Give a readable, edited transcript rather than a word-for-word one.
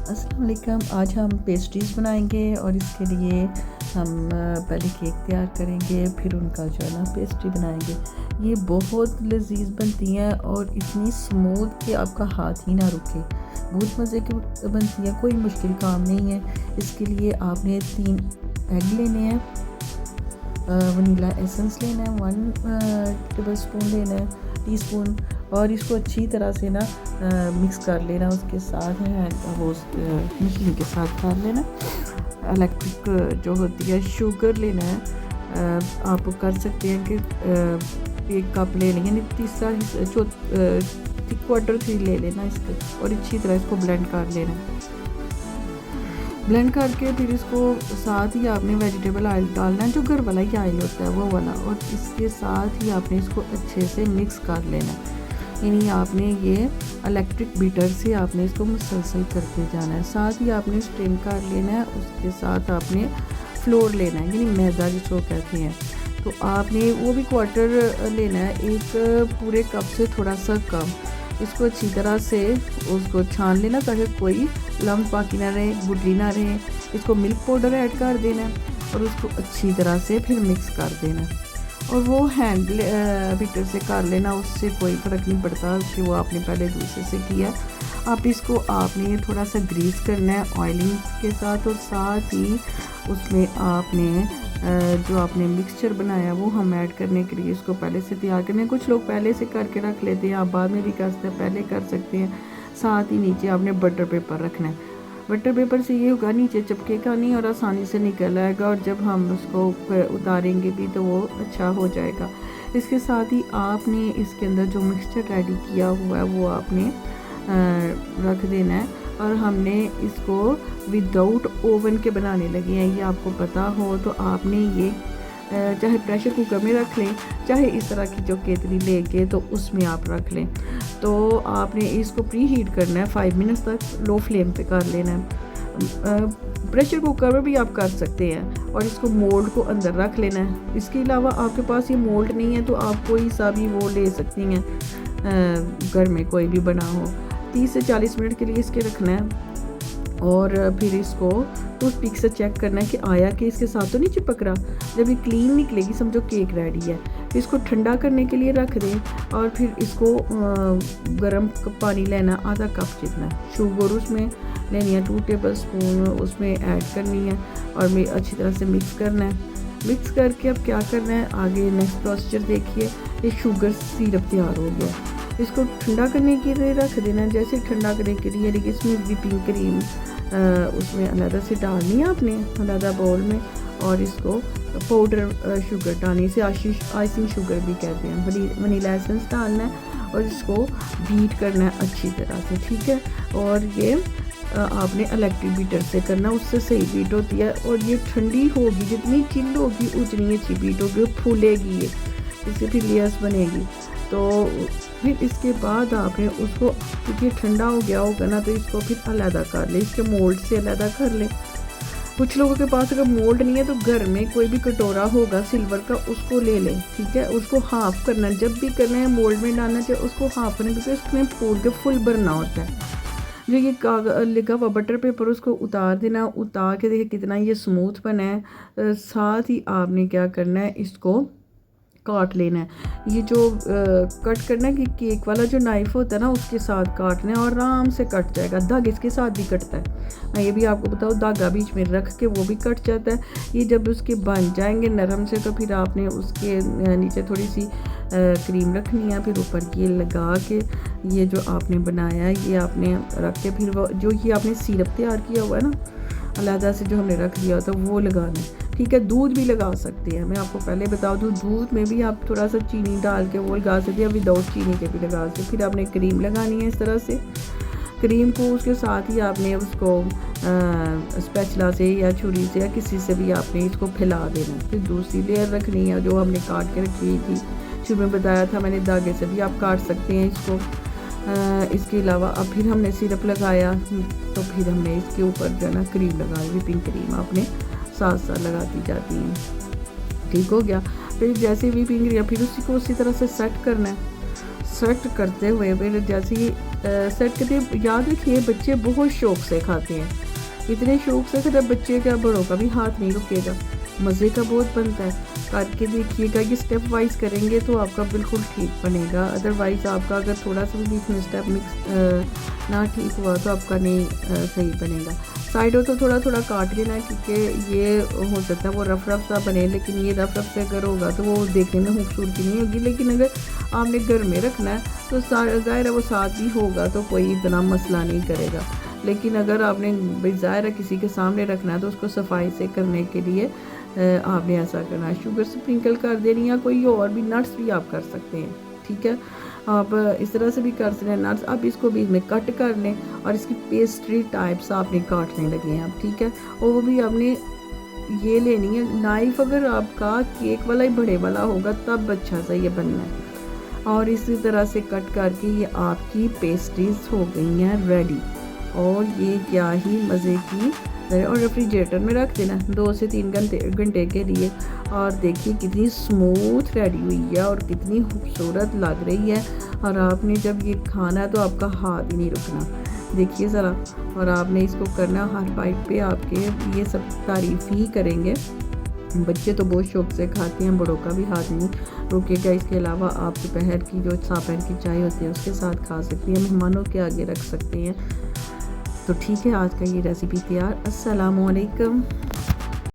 अस्सलाम वालेकुम। आज हम पेस्ट्रीज़ बनाएंगे और इसके लिए हम पहले केक तैयार करेंगे, फिर उनका जो है ना पेस्ट्री बनाएंगे। ये बहुत लजीज बनती हैं और इतनी स्मूथ कि आपका हाथ ही ना रुके। बहुत मज़े की बनती है, कोई मुश्किल काम नहीं है। इसके लिए आपने 3 एग लेने हैं, वनीला एसेंस लेना है 1 टेबल स्पून लेना है, टीस्पून, और इसको अच्छी तरह से ना मिक्स कर लेना। उसके साथ वो मशीन के साथ कर लेना। इलेक्ट्रिक जो होती है शुगर लेना है। आप कर सकते हैं कि 1 कप ले लेंगे, तीसरा क्वार्टर 3 ले लेना इसको, और अच्छी तरह इसको ब्लेंड कर लेना। ब्लेंड करके फिर इसको साथ ही आपने वेजिटेबल ऑयल डालना है, जो घर वाला ही ऑयल होता है वो वाला, और इसके साथ ही आपने इसको अच्छे से मिक्स कर लेना। यानी आपने ये इलेक्ट्रिक बीटर से आपने इसको मुसलसल करते जाना है। साथ ही आपने स्ट्रेन कर लेना है। उसके साथ आपने फ्लोर लेना है, यानी मैदा जिसको कहते हैं। तो आपने वो भी क्वार्टर लेना है, 1 पूरे कप से थोड़ा सा कम। इसको अच्छी तरह से उसको छान लेना ताकि कोई लम्ब बाकी ना रहे, गुठली ना रहे। इसको मिल्क पाउडर ऐड कर देना और उसको अच्छी तरह से फिर मिक्स कर देना, और वो हैंड बीटर से कर लेना। उससे कोई फ़र्क नहीं पड़ता कि वो आपने पहले दूसरे से किया। आप इसको आपने थोड़ा सा ग्रीस करना है ऑयलिंग के साथ, और साथ ही उसमें आपने जो आपने मिक्सचर बनाया वो हम ऐड करने के लिए इसको पहले से तैयार करना है। कुछ लोग पहले से करके रख लेते हैं, आप बाद में भी कर सकते हैं, पहले कर सकते हैं। साथ ही नीचे आपने बटर पेपर रखना है। बटर पेपर से ये होगा नीचे चिपकेगा नहीं और आसानी से निकल आएगा, और जब हम उसको उतारेंगे भी तो वो अच्छा हो जाएगा। इसके साथ ही आपने इसके अंदर जो मिक्सचर रेडी किया हुआ है वो आपने रख देना है, और हमने इसको विदाउट ओवन के बनाने लगे हैं। ये आपको पता हो तो आपने ये चाहे प्रेशर कुकर में रख लें, चाहे इस तरह की जो केतली लेके तो उसमें आप रख लें। तो आपने इसको प्री हीट करना है 5 मिनट्स तक, लो फ्लेम पे कर लेना है। प्रेशर कुकर में भी आप कर सकते हैं, और इसको मोल्ड को अंदर रख लेना है। इसके अलावा आपके पास ये मोल्ड नहीं है तो आप कोई सा भी वो ले सकती हैं, घर में कोई भी बना हो। 30 से 40 मिनट के लिए इसके रखना है, और फिर इसको टूथपिक से चेक करना है कि आया कि इसके साथ तो नहीं चिपक रहा। जब ये क्लीन निकलेगी समझो केक रेडी है। फिर इसको ठंडा करने के लिए रख दें, और फिर इसको गर्म पानी लेना आधा कप जितना, शुगर उसमें लेनी है 2 टेबल स्पून उसमें ऐड करनी है, और मैं अच्छी तरह से मिक्स करना है। मिक्स करके अब क्या करना है आगे नेक्स्ट प्रोसीजर देखिए। ये शुगर सिरप तैयार हो गया, इसको ठंडा करने के लिए रख देना। जैसे ठंडा करने के लिए लेकिन इसमें व्हिपिंग क्रीम उसमें अलग से डालनी है आपने अलग बाउल में, और इसको पाउडर शुगर डालनी से आइसिंग शुगर भी कहते हैं, वनीला एसेंस डालना है, और इसको बीट करना है अच्छी तरह से, ठीक है। और ये आपने इलेक्ट्रिक बीटर से करना, उससे सही बीट होती है। और ये ठंडी होगी, जितनी चिल होगी उतनी अच्छी बीट होगी, फूलेगी ये, इससे फिर लेयर्स बनेगी। तो फिर इसके बाद आपने उसको, क्योंकि ठंडा हो गया होगा ना, तो इसको फिर अलग कर ले, इसके मोल्ड से अलग कर ले। कुछ लोगों के पास अगर मोल्ड नहीं है तो घर में कोई भी कटोरा होगा सिल्वर का, उसको ले लें, ठीक है। उसको हाफ़ करना, जब भी करना है मोल्ड में डालना चाहिए, उसको हाफ़ करना, क्योंकि उसमें फूल के फुल भरना होता है। जो ये कागज लिखा हुआ बटर पेपर, उसको उतार देना। उतार के देखिए कितना ये स्मूथ बना है। साथ ही आपने क्या करना है, इसको काट लेना है। ये जो कट करना है कि केक वाला जो नाइफ़ होता है ना उसके साथ काटना है, और आराम से कट जाएगा। धागे इसके साथ भी कटता है, मैं ये भी आपको बताऊँ, धागा बीच में रख के वो भी कट जाता है। ये जब उसके बन जाएंगे नरम से, तो फिर आपने उसके नीचे थोड़ी सी क्रीम रखनी है, फिर ऊपर ये लगा के ये जो आपने बनाया है ये आपने रख के, फिर वो जो ये आपने सिरप तैयार किया हुआ है ना अलहदा से जो हमने रख दिया होता है वो लगाना है, ठीक है। दूध भी लगा सकते हैं, मैं आपको पहले बता दूँ, दूध में भी आप थोड़ा सा चीनी डाल के वो लगा सकते हैं, विदाउट चीनी के भी लगा सकते हैं। फिर आपने क्रीम लगानी है इस तरह से। क्रीम को उसके साथ ही आपने उसको स्पैचुला से या छुरी से या किसी से भी आपने इसको फैला देना। फिर दूसरी लेयर रखनी है जो हमने काट के रखी हुई थी, शुरू में बताया था मैंने, धागे से भी आप काट सकते हैं इसको। इसके अलावा अब फिर हमने सिरप लगाया, तो फिर हमने इसके ऊपर जो है ना क्रीम लगाई, व्हिपिंग क्रीम आपने साथ साथ लगाती जाती हैं, ठीक हो गया। फिर जैसे व्हिपिंग क्रीम, फिर उसी को उसी तरह से सेट करना है। सेट करते हुए फिर जैसे ही सेट करते, याद रखिए बच्चे बहुत शौक से खाते हैं, इतने शौक से खाते बच्चे का, बड़ों का भी हाथ नहीं रुकेगा, मज़े का बहुत बनता है। करके देखिएगा, ये स्टेप वाइज करेंगे तो आपका बिल्कुल ठीक बनेगा। अदरवाइज़ आपका अगर थोड़ा सा भी बीच में स्टेप मिक्स ना ठीक हुआ तो आपका नहीं सही बनेगा। साइडों तो थोड़ा थोड़ा काट लेना, क्योंकि ये हो सकता है वो रफ रफ सा बने, लेकिन ये रफ रफ से अगर होगा तो वो देखने में खूबसूरती नहीं होगी। लेकिन अगर आपने घर में रखना है तो ज़ाहिर है वो साथ भी होगा तो कोई इतना मसला नहीं करेगा। लेकिन अगर आपने भाई ज़ाहिर है किसी के सामने रखना है तो उसको सफाई से करने के लिए आपने ऐसा करना है। शुगर स्प्रिंकल कर देनी, या कोई और भी नट्स भी आप कर सकते हैं, ठीक है। आप इस तरह से भी कर सकते हैं नट्स। आप इसको बीच में कट कर लें और इसकी पेस्ट्री टाइप्स आपने काटने लगे हैं आप, ठीक है। और वो भी आपने ये लेनी है नाइफ, अगर आपका केक वाला ही बड़े वाला होगा तब अच्छा सा ये बनना है। और इसी तरह से कट करके ये आपकी पेस्ट्रीज हो गई हैं रेडी। और ये क्या ही मज़े की, और रेफ्रिजरेटर में रख देना 2 से 3 घंटे के लिए। और देखिए कितनी स्मूथ रेडी हुई है और कितनी खूबसूरत लग रही है। और आपने जब ये खाना है तो आपका हाथ ही नहीं रुकना, देखिए ज़रा। और आपने इसको करना, हर बाइट पे आपके ये सब तारीफ़ ही करेंगे। बच्चे तो बहुत शौक से खाते हैं, बड़ों का भी हाथ नहीं रुकेगा। इसके अलावा आप दोपहर की जो दोपहर की चाय होती है उसके साथ खा सकती हैं, मेहमानों के आगे रख सकते हैं। तो ठीक है, आज का ये रेसिपी तैयार। अस्सलामुअलैकुम।